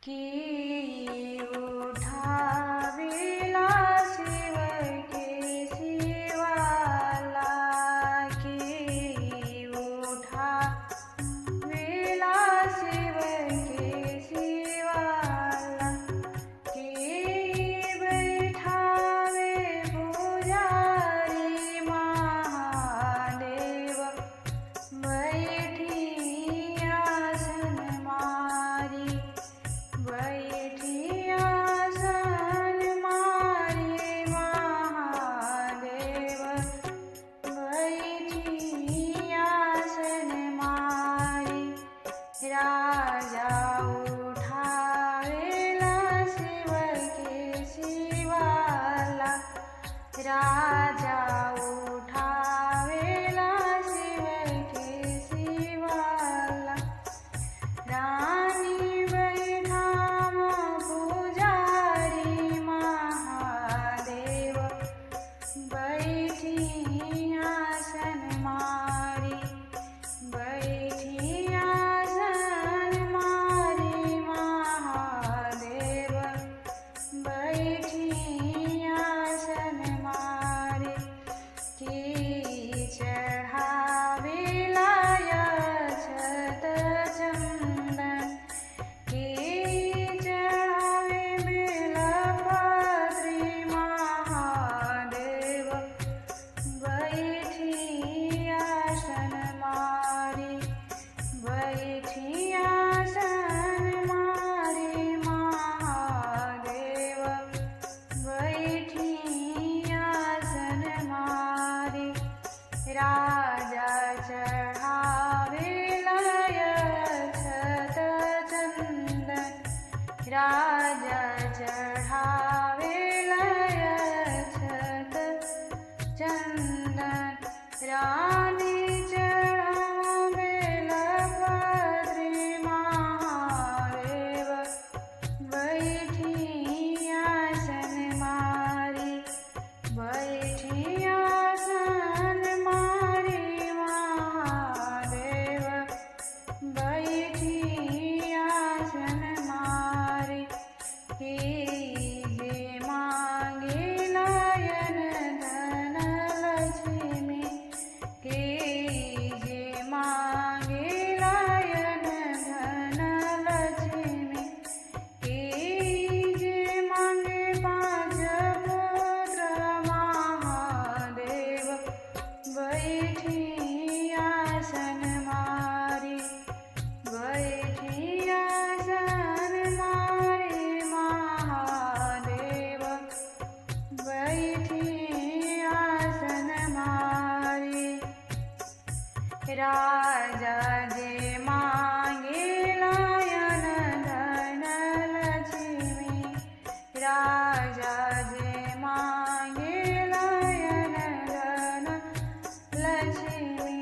की उठावेला शिव के शिवाला की उठावेला शिव के शिवाला की बैठावे पुजारी महादेव बैठी आसन मारी बैठी आसन मारी महादेव बैठी आसन मारी राजा उठावेला शिव के शिवाला राजा उठावेला शिव के शिवाला रानी बैठाम पुजारी महादेव बैठी आसन मारी बैठी आसन मारी महादेव बैठी आसन मारी की चढ़ावेला अक्षत चंदन की चढ़ावे बेलपत्री महादेव बैठी आसन मारी बैठी आसन मारी महादेव बैठी आसन मारी राजा चढ़ावेला अक्षत चंदन राजा चढ़ावेला अक्षत चंदन रानी चढ़ावेला पत्री महादेव बैठी आसन मारी बैठी आसन मारी महादेव बैठी आसन मारी की जे मांगे नयन धन लक्ष्मी की जे मांगे नयन धन लक्ष्मी की जे मांगे पाँच पुत्र महादेव बैठी आसन मारी बैठी आसन मारी महादेव बैठी आसन मारी राजा जे मांगे नयन धन लक्ष्मी राजा जे मांगे नयन धन लक्ष्मी